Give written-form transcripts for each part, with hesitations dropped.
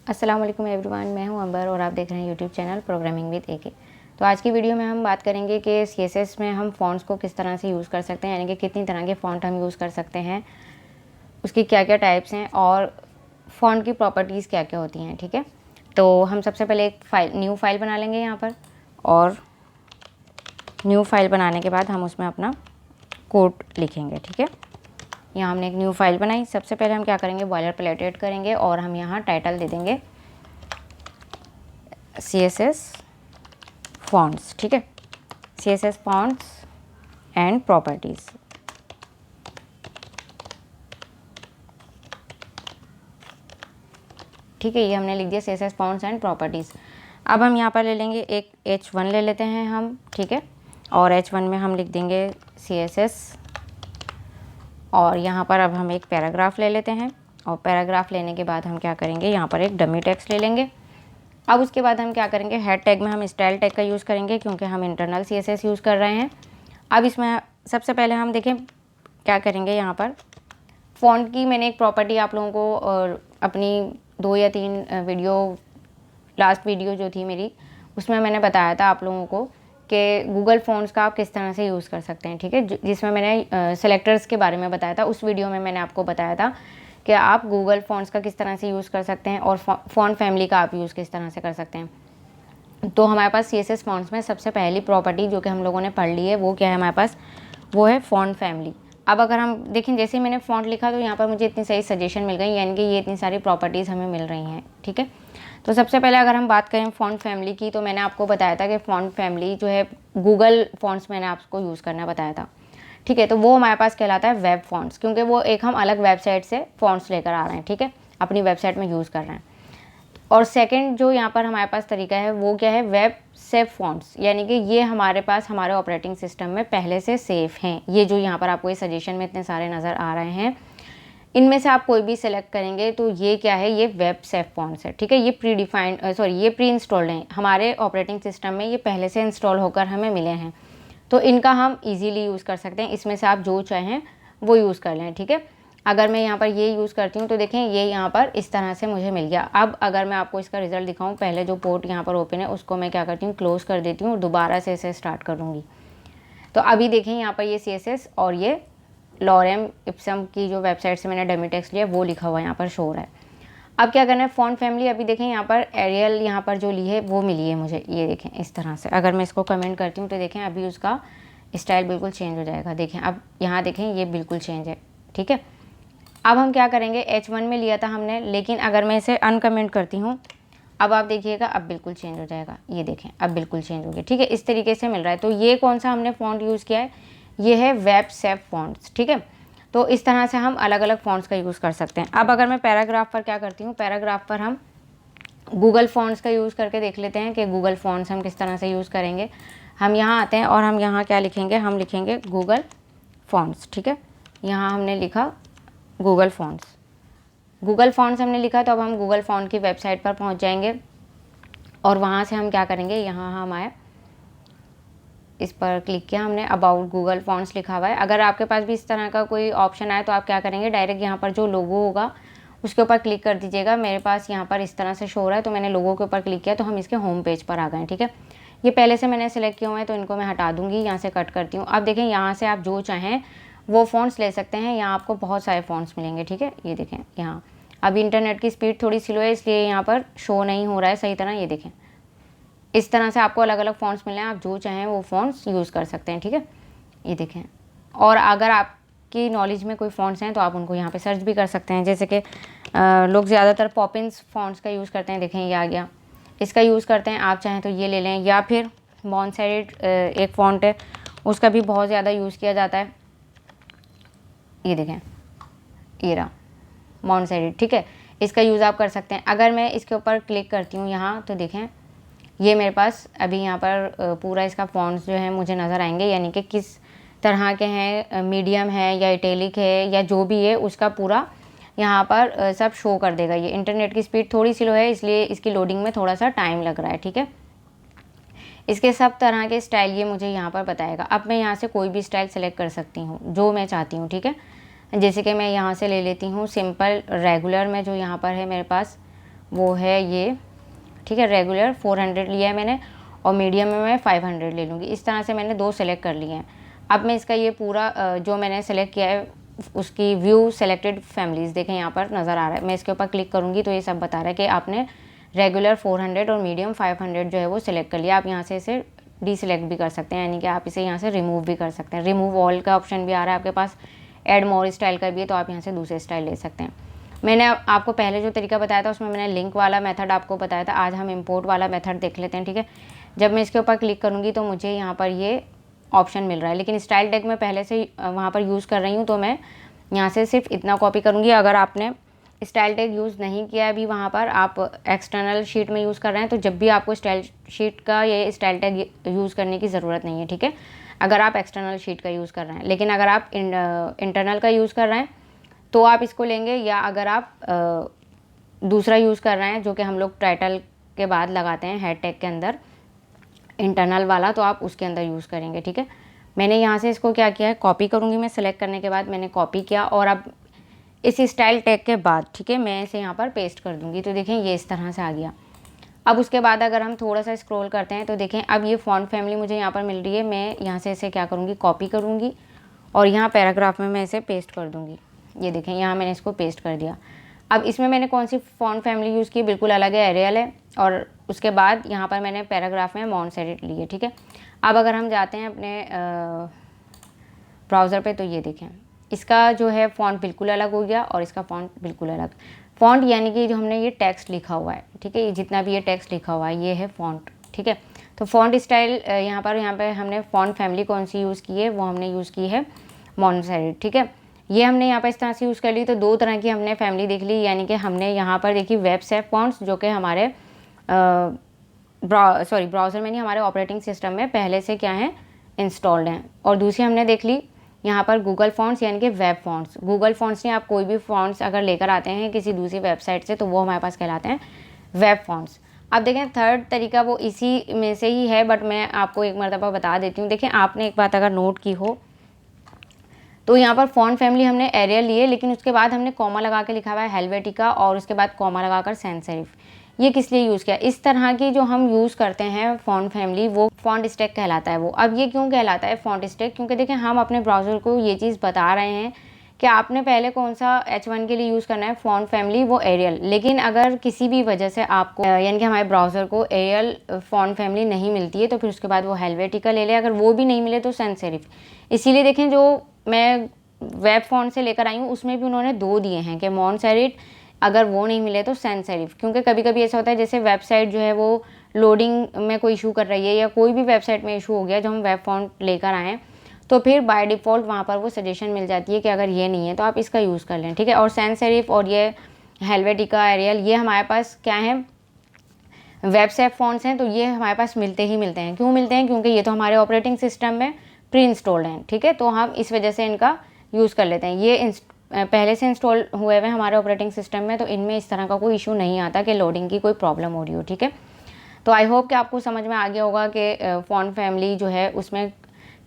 अस्सलाम वालेकुम एवरीवन, मैं हूं अंबर और आप देख रहे हैं यूट्यूब चैनल प्रोग्रामिंग विद एके। तो आज की वीडियो में हम बात करेंगे कि सीएसएस में हम फ़ॉन्ट्स को किस तरह से यूज़ कर सकते हैं, यानी कि कितनी तरह के फ़ॉन्ट हम यूज़ कर सकते हैं, उसकी क्या क्या टाइप्स हैं और फ़ॉन्ट की प्रॉपर्टीज़ क्या क्या होती हैं। ठीक है, तो हम सबसे पहले एक न्यू फाइल बना लेंगे यहाँ पर, और न्यू फाइल बनाने के बाद हम उसमें अपना कोड लिखेंगे। ठीक है, यहाँ हमने एक न्यू फाइल बनाई। सबसे पहले हम क्या करेंगे, बॉयलर प्लेट ऐड करेंगे और हम यहाँ टाइटल दे देंगे CSS फॉन्ट्स। ठीक है, CSS फॉन्ट्स एंड प्रॉपर्टीज़। ठीक है, ये हमने लिख दिया CSS फॉन्ट्स एंड प्रॉपर्टीज़। अब हम यहाँ पर ले लेंगे एक H1 ले लेते हैं हम। ठीक है, और H1 में हम लिख देंगे CSS, और यहाँ पर अब हम एक पैराग्राफ ले लेते हैं, और पैराग्राफ लेने के बाद हम क्या करेंगे, यहाँ पर एक डमी टेक्स्ट ले लेंगे। अब उसके बाद हम क्या करेंगे, हेड टैग में हम स्टाइल टैग का यूज़ करेंगे क्योंकि हम इंटरनल CSS यूज़ कर रहे हैं। अब इसमें सबसे पहले हम देखें क्या करेंगे, यहाँ पर फ़ॉन्ट की मैंने एक प्रॉपर्टी आप लोगों को और अपनी 2 या 3 वीडियो, लास्ट वीडियो जो थी मेरी, उसमें मैंने बताया था आप लोगों को कि गूगल फ़ॉन्ट्स का आप किस तरह से यूज़ कर सकते हैं। ठीक है, जिसमें मैंने सेलेक्टर्स के बारे में बताया था। उस वीडियो में मैंने आपको बताया था कि आप गूगल फ़ॉन्ट्स का किस तरह से यूज़ कर सकते हैं और फ़ॉन्ट फैमिली का आप यूज़ किस तरह से कर सकते हैं। तो हमारे पास CSS फ़ॉन्ट्स में सबसे पहली प्रॉपर्टी जो कि हम लोगों ने पढ़ ली है, वो क्या है हमारे पास, वो है फ़ॉन्ट फैमिली। अब अगर हम देखें, जैसे ही मैंने फ़ॉन्ट लिखा तो यहाँ पर मुझे इतनी सही सजेशन मिल गई, यानी कि ये इतनी सारी प्रॉपर्टीज़ हमें मिल रही हैं। ठीक है, तो सबसे पहले अगर हम बात करें फ़ॉन्ट फैमिली की, तो मैंने आपको बताया था कि फ़ॉन्ट फैमिली जो है गूगल फ़ॉन्ट्स मैंने आपको यूज़ करना बताया था। ठीक है, तो वो हमारे पास कहलाता है वेब फ़ॉन्ट्स, क्योंकि वो एक हम अलग वेबसाइट से फ़ॉन्ट्स लेकर आ रहे हैं। ठीक है, अपनी वेबसाइट में यूज़ कर रहे हैं। और सेकंड जो यहाँ पर हमारे पास तरीका है वो क्या है, वेब सेव फ़ॉन्ट्स, यानी कि ये हमारे पास हमारे ऑपरेटिंग सिस्टम में पहले से सेफ हैं। ये जो यहाँ पर आपको ये सजेशन में इतने सारे नज़र आ रहे हैं, इनमें से आप कोई भी सिलेक्ट करेंगे तो ये क्या है, ये वेब सेव फ़ॉन्ट्स है। ठीक है, ये प्री डिफाइंड ये प्री इंस्टॉल्ड हैं हमारे ऑपरेटिंग सिस्टम में, ये पहले से इंस्टॉल होकर हमें मिले हैं, तो इनका हम ईजीली यूज़ कर सकते हैं। इसमें से आप जो चाहें वो यूज़ कर लें। ठीक है, अगर मैं यहाँ पर ये यूज़ करती हूँ तो देखें ये यहाँ पर इस तरह से मुझे मिल गया। अब अगर मैं आपको इसका रिज़ल्ट दिखाऊँ, पहले जो पोर्ट यहाँ पर ओपन है उसको मैं क्या करती हूँ, क्लोज़ कर देती हूँ और दोबारा से इसे स्टार्ट करूँगी। तो अभी देखें यहाँ पर ये CSS और ये लॉरेम इप्सम की जो वेबसाइट से मैंने डमी टेक्स्ट लिया वो लिखा हुआ यहाँ पर शो हो रहा है। अब क्या करना है, फ़ॉन्ट फैमिली, अभी देखें यहाँ पर एरियल यहाँ पर जो ली है वो मिली है मुझे, ये देखें इस तरह से। अगर मैं इसको कमेंट करती हूँ तो देखें अभी उसका स्टाइल बिल्कुल चेंज हो जाएगा। देखें अब यहाँ देखें ये बिल्कुल चेंज है। ठीक है, अब हम क्या करेंगे, H1 में लिया था हमने, लेकिन अगर मैं इसे अनकमेंट करती हूँ, अब आप देखिएगा अब बिल्कुल चेंज हो जाएगा। ये देखें अब बिल्कुल चेंज हो गया। ठीक है, इस तरीके से मिल रहा है। तो ये कौन सा हमने फ़ॉन्ट यूज़ किया है, ये है वेब सेव फ़ॉन्ट्स। ठीक है, तो इस तरह से हम अलग अलग फ़ॉन्ट्स का यूज़ कर सकते हैं। अब अगर मैं पैराग्राफ पर क्या करती हूँ, पैराग्राफ पर हम गूगल फ़ॉन्ट्स का यूज़ करके देख लेते हैं कि गूगल फ़ॉन्ट्स हम किस तरह से यूज़ करेंगे। हम यहाँ आते हैं और हम यहाँ क्या लिखेंगे, हम लिखेंगे गूगल फ़ॉन्ट्स। ठीक है, यहाँ हमने लिखा गूगल फ़ॉन्ट्स। गूगल फ़ॉन्ट्स हमने लिखा, तो अब हम गूगल फ़ॉन्ट की वेबसाइट पर पहुँच जाएंगे और वहाँ से हम क्या करेंगे, यहाँ हम आए, इस पर क्लिक किया हमने, अबाउट गूगल फ़ॉन्ट्स लिखा हुआ है। अगर आपके पास भी इस तरह का कोई ऑप्शन आए तो आप क्या करेंगे, डायरेक्ट यहाँ पर जो लोगो होगा उसके ऊपर क्लिक कर दीजिएगा। मेरे पास यहाँ पर इस तरह से शो हो रहा है, तो मैंने लोगो के ऊपर क्लिक किया तो हम इसके होम पेज पर आ गए। ठीक है, ये पहले से मैंने सेलेक्ट किए हुए हैं तो इनको मैं हटा दूँगी, यहाँ से कट करती हूँ। अब देखें यहाँ से आप जो चाहें वो फ़ॉन्ट्स ले सकते हैं। यहाँ आपको बहुत सारे फ़ॉन्ट्स मिलेंगे। ठीक है, ये देखें यहाँ अभी इंटरनेट की स्पीड थोड़ी स्लो है इसलिए यहाँ पर शो नहीं हो रहा है सही तरह। ये देखें इस तरह से आपको अलग अलग फ़ॉन्ट्स मिले हैं, आप जो चाहें वो फ़ॉन्ट्स यूज़ कर सकते हैं। ठीक है, ये देखें, और अगर आपकी नॉलेज में कोई फ़ॉन्ट्स हैं तो आप उनको यहाँ पे सर्च भी कर सकते हैं। जैसे कि लोग ज़्यादातर पॉपिंस फ़ॉन्ट्स का यूज़ करते हैं। देखें ये आ गया, इसका यूज़ करते हैं। आप चाहें तो ये ले लें, या फिर मॉन्सेरेट एक फ़ॉन्ट है, उसका भी बहुत ज़्यादा यूज़ किया जाता है। ये देखें ये रहा मॉन्सेरेट। ठीक है, इसका यूज़ आप कर सकते हैं। अगर मैं इसके ऊपर क्लिक करती हूँ यहाँ, तो देखें ये मेरे पास अभी यहाँ पर पूरा इसका फ़ॉन्ट्स जो है मुझे नज़र आएंगे, यानी कि किस तरह के हैं, मीडियम है या इटैलिक है या जो भी है, उसका पूरा यहाँ पर सब शो कर देगा। ये इंटरनेट की स्पीड थोड़ी स्लो है इसलिए इसकी लोडिंग में थोड़ा सा टाइम लग रहा है। ठीक है, इसके सब तरह के स्टाइल ये मुझे यहाँ पर बताएगा। अब मैं यहाँ से कोई भी स्टाइल सेलेक्ट कर सकती हूँ जो मैं चाहती हूँ। ठीक है, जैसे कि मैं यहाँ से ले लेती हूँ सिंपल रेगुलर में, जो यहाँ पर है मेरे पास वो है ये, ठीक है। रेगुलर 400 लिया है मैंने और मीडियम में मैं 500 ले लूँगी। इस तरह से मैंने 2 सेलेक्ट कर लिए हैं। अब मैं इसका ये पूरा जो मैंने सेलेक्ट किया है उसकी व्यू सेलेक्टेड फैमिलीज़ देखें यहाँ पर नज़र आ रहा है। मैं इसके ऊपर क्लिक करूँगी तो ये सब बता रहा है कि आपने रेगुलर 400 और मीडियम 500 जो है वो सिलेक्ट कर लिया। आप यहाँ से इसे डीसिलेक्ट भी कर सकते हैं, यानी कि आप इसे यहाँ से रिमूव भी कर सकते हैं। रिमूव ऑल का ऑप्शन भी आ रहा है आपके पास, ऐड मोर स्टाइल का भी है, तो आप यहाँ से दूसरे स्टाइल ले सकते हैं। मैंने आपको पहले जो तरीका बताया था उसमें मैंने लिंक वाला मेथड आपको बताया था। आज हम इंपोर्ट वाला मेथड देख लेते हैं, ठीक है। जब मैं इसके ऊपर क्लिक करूँगी तो मुझे यहाँ पर ये ऑप्शन मिल रहा है, लेकिन स्टाइल टैग मैं पहले से वहाँ पर यूज़ कर रही हूँ, तो मैं यहाँ से सिर्फ इतना कॉपी करूँगी। अगर आपने स्टाइल टैग यूज़ नहीं किया अभी, वहाँ पर आप एक्सटर्नल शीट में यूज़ कर रहे हैं, तो जब भी आपको स्टाइल शीट का ये स्टाइल टैग यूज़ करने की ज़रूरत नहीं है, ठीक है, अगर आप एक्सटर्नल शीट का यूज़ कर रहे हैं। लेकिन अगर आप इंटरनल का यूज़ कर रहे हैं तो आप इसको लेंगे, या अगर आप दूसरा यूज़ कर रहे हैं जो कि हम लोग टाइटल के बाद लगाते हैं हेड टैग के अंदर, इंटरनल वाला, तो आप उसके अंदर यूज़ करेंगे, ठीक है। मैंने यहाँ से इसको क्या किया है, कॉपी करूँगी मैं। सेलेक्ट करने के बाद मैंने कॉपी किया और अब इस स्टाइल टैग के बाद, ठीक है, मैं इसे यहाँ पर पेस्ट कर दूँगी। तो देखें ये इस तरह से आ गया। अब उसके बाद अगर हम थोड़ा सा स्क्रॉल करते हैं तो देखें अब ये फॉन्ट फैमिली मुझे यहाँ पर मिल रही है। मैं यहाँ से इसे क्या करूँगी, कॉपी करूँगी और यहाँ पैराग्राफ में मैं इसे पेस्ट कर दूँगी। ये देखें यहाँ मैंने इसको पेस्ट कर दिया। अब इसमें मैंने कौन सी फॉन्ट फैमिली यूज़ की, बिल्कुल अलग है, एरियल है। और उसके बाद यहाँ पर मैंने पैराग्राफ में मॉन्ट सेरिट ली है, ठीक है। अब अगर हम जाते हैं अपने ब्राउज़र पे तो ये देखें इसका जो है फ़ॉन्ट बिल्कुल अलग हो गया और इसका फ़ॉन्ट बिल्कुल अलग। फ़ॉन्ट यानी कि जो हमने ये टेक्स्ट लिखा हुआ है, ठीक है, ये जितना भी ये टेक्स्ट लिखा हुआ है ये है फ़ॉन्ट, ठीक है। तो फ़ॉन्ट स्टाइल यहाँ पे हमने फ़ॉन्ट फैमिली कौन सी यूज़ की है, वो हमने यूज़ की है मॉन्ट सेरिट, ठीक है। ये हमने यहाँ पर इस तरह से यूज़ कर ली। तो 2 तरह की हमने फैमिली देख ली, यानी कि हमने यहाँ पर देखी वेब सेफ फ़ॉन्ट्स जो कि हमारे ब्राउज़र में नहीं, हमारे ऑपरेटिंग सिस्टम में पहले से क्या है, इंस्टॉल्ड हैं। और दूसरी हमने देख ली यहाँ पर गूगल फ़ॉन्ट्स यानी कि वेब फ़ॉन्ट्स। गूगल फ़ॉन्ट्स नहीं, आप कोई भी फ़ॉन्ट्स अगर लेकर आते हैं किसी दूसरी वेबसाइट से तो वो हमारे पास कहलाते हैं वेब फ़ॉन्ट्स। अब देखें थर्ड तरीका वो इसी में से ही है, बट मैं आपको एक मरतबा बता देती हूँ। देखें आपने एक बात अगर नोट की हो तो यहाँ पर फ़ॉन्ट फैमिली हमने एरियल लिए, लेकिन उसके बाद हमने कॉमा लगा के लिखा हुआ है हेल्वेटिका और उसके बाद कॉमा लगाकर सैंस सेरिफ। ये किस लिए यूज़ किया, इस तरह की जो हम यूज़ करते हैं फ़ॉन्ट फैमिली वो फ़ॉन्ट स्टैक कहलाता है वो। अब ये क्यों कहलाता है फ़ॉन्ट स्टैक, क्योंकि देखें हम अपने ब्राउज़र को ये चीज़ बता रहे हैं कि आपने पहले कौन सा H1 के लिए यूज़ करना है फ़ॉन्ट फैमिली, वो एरियल। लेकिन अगर किसी भी वजह से आपको यानी कि हमारे ब्राउज़र को एरियल फ़ॉन्ट फैमिली नहीं मिलती है तो फिर उसके बाद वो हेल्वेटिका ले ले, अगर वो भी नहीं मिले तो सैंस सेरिफ। इसीलिए देखें जो मैं वेब फ़ॉन्ट से लेकर आई हूँ उसमें भी उन्होंने 2 दिए हैं कि मॉन्ट सेरिट, अगर वो नहीं मिले तो सैंस सेरिफ। क्योंकि कभी कभी ऐसा होता है जैसे वेबसाइट जो है वो लोडिंग में कोई इशू कर रही है या कोई भी वेबसाइट में इशू हो गया जो हम वेब फ़ॉन्ट लेकर आएँ, तो फिर बाय डिफ़ॉल्ट वहाँ पर वो सजेशन मिल जाती है कि अगर ये नहीं है तो आप इसका यूज़ कर लें, ठीक है। और सैंस सेरिफ और ये हेल्वेटिका, एरियल, ये हमारे पास क्या है, वेब सेफ फ़ॉन्ट्स हैं। तो ये हमारे पास मिलते ही मिलते हैं। क्यों मिलते हैं, क्योंकि ये तो हमारे ऑपरेटिंग सिस्टम में प्री इंस्टॉल्ड हैं, ठीक है। तो हम इस वजह से इनका यूज़ कर लेते हैं। ये पहले से इंस्टॉल हुए हुए हमारे ऑपरेटिंग सिस्टम में, तो इनमें इस तरह का कोई इशू नहीं आता कि लोडिंग की कोई प्रॉब्लम हो रही हो, ठीक है। तो आई होप कि आपको समझ में आ गया होगा कि फ़ॉन्ट फैमिली जो है उसमें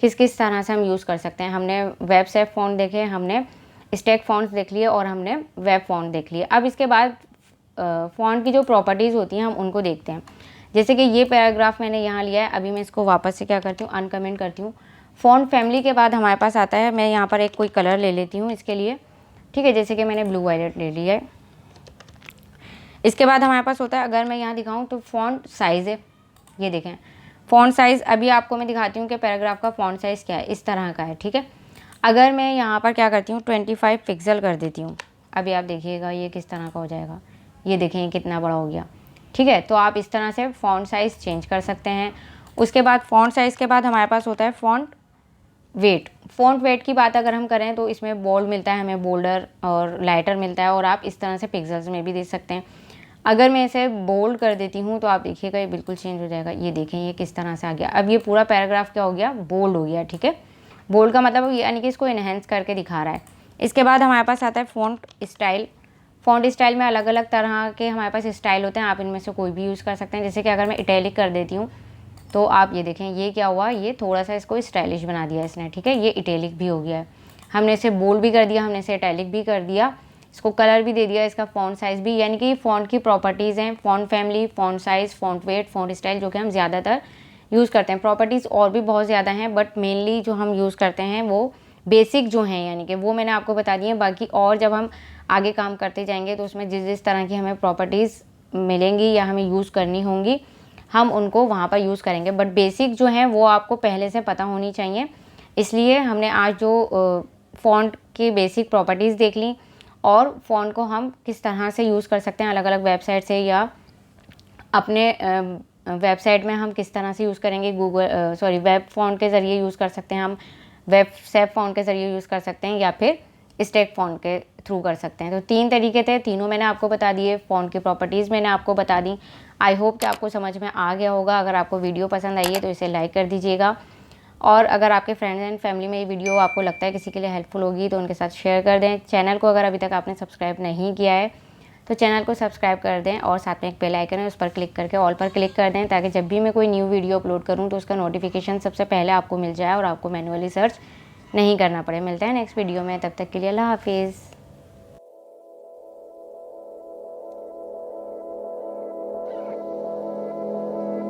किस किस तरह से हम यूज़ कर सकते हैं। हमने वेब सेफ फ़ॉन्ट देखे, हमने स्टैक फ़ॉन्ट्स देख लिए और हमने वेब फ़ॉन्ट देख लिए। अब इसके बाद फ़ॉन्ट की जो प्रॉपर्टीज़ होती हैं हम उनको देखते हैं। जैसे कि ये पैराग्राफ मैंने यहाँ लिया है, अभी मैं इसको वापस से क्या करती हूँ, अनकमेंट करती हूँ। फ़ॉन्ट फैमिली के बाद हमारे पास आता है, मैं यहाँ पर एक कोई कलर ले लेती हूँ इसके लिए, ठीक है, जैसे कि मैंने ब्लू वायलेट ले लिया है। इसके बाद हमारे पास होता है, अगर मैं यहाँ दिखाऊँ तो फ़ॉन्ट साइज़ है, ये देखें फ़ॉन्ट साइज़। अभी आपको मैं दिखाती हूँ कि पैराग्राफ का फ़ॉन्ट साइज़ क्या है, इस तरह का है, ठीक है। अगर मैं यहाँ पर क्या करती हूँ 25 पिक्सल कर देती हूँ, अभी आप देखिएगा ये किस तरह का हो जाएगा, ये देखें ये कितना बड़ा हो गया, ठीक है। तो आप इस तरह से फ़ॉन्ट साइज़ चेंज कर सकते हैं। उसके बाद फ़ॉन्ट साइज़ के बाद हमारे पास होता है फ़ॉन्ट वेट। फ़ॉन्ट वेट की बात अगर हम करें तो इसमें बोल्ड मिलता है हमें, बोल्डर और लाइटर मिलता है, और आप इस तरह से पिक्सल्स में भी दे सकते हैं। अगर मैं इसे बोल्ड कर देती हूँ तो आप देखिएगा ये बिल्कुल चेंज हो जाएगा, ये देखें ये किस तरह से आ गया। अब ये पूरा पैराग्राफ क्या हो गया, बोल्ड हो गया, ठीक है। बोल्ड का मतलब यानी कि इसको इन्हेंस करके दिखा रहा है। इसके बाद हमारे पास आता है फ़ॉन्ट स्टाइल। फ़ॉन्ट स्टाइल में अलग अलग तरह के हमारे पास स्टाइल होते हैं, आप इनमें से कोई भी यूज़ कर सकते हैं। जैसे कि अगर मैं इटैलिक कर देती हूँ तो आप ये देखें ये क्या हुआ, ये थोड़ा सा इसको स्टाइलिश बना दिया इसने, ठीक है, ये इटैलिक भी हो गया है। हमने इसे बोल्ड भी कर दिया, हमने इसे इटैलिक भी कर दिया, इसको कलर भी दे दिया, इसका फ़ॉन्ट साइज़ भी, यानी कि फ़ॉन्ट की प्रॉपर्टीज़ हैं, font family, font size, font weight, font style, जो कि हम ज़्यादातर यूज़ करते हैं। प्रॉपर्टीज़ और भी बहुत ज़्यादा हैं, बट मेनली जो हम यूज़ करते हैं वो बेसिक जो हैं, यानी कि वो मैंने आपको बता दी है। बाकी और जब हम आगे काम करते जाएंगे तो उसमें जिस जिस तरह की हमें प्रॉपर्टीज़ मिलेंगी या हमें यूज़ करनी होंगी, हम उनको वहाँ पर यूज़ करेंगे। बट बेसिक जो हैं वो आपको पहले से पता होनी चाहिए, इसलिए हमने आज जो फ़ॉन्ट की बेसिक प्रॉपर्टीज़ देख ली और फ़ॉन्ट को हम किस तरह से यूज़ कर सकते हैं अलग अलग वेबसाइट से, या अपने वेबसाइट में हम किस तरह से यूज़ करेंगे, वेब फ़ॉन्ट के ज़रिए यूज़ कर सकते हैं हम, वेब सेप फ़ॉन्ट के ज़रिए यूज़ कर सकते हैं, या फिर स्टैक फ़ॉन्ट के थ्रू कर सकते हैं। तो 3 तरीके थे, तीनों मैंने आपको बता दिए। फ़ॉन्ट की प्रॉपर्टीज़ मैंने आपको बता दी। आई होप कि आपको समझ में आ गया होगा। अगर आपको वीडियो पसंद आई है तो इसे लाइक कर दीजिएगा, और अगर आपके फ्रेंड्स एंड फैमिली में ये वीडियो आपको लगता है किसी के लिए हेल्पफुल होगी तो उनके साथ शेयर कर दें। चैनल को अगर अभी तक आपने सब्सक्राइब नहीं किया है तो चैनल को सब्सक्राइब कर दें, और साथ में एक बेल आइकन है उस पर क्लिक करके ऑल पर क्लिक कर दें, ताकि जब भी मैं कोई न्यू वीडियो अपलोड करूं तो उसका नोटिफिकेशन सबसे पहले आपको मिल जाए और आपको मैन्युअली सर्च नहीं करना पड़े। मिलते हैं नेक्स्ट वीडियो में, तब तक के लिए अल्लाह हाफिज़।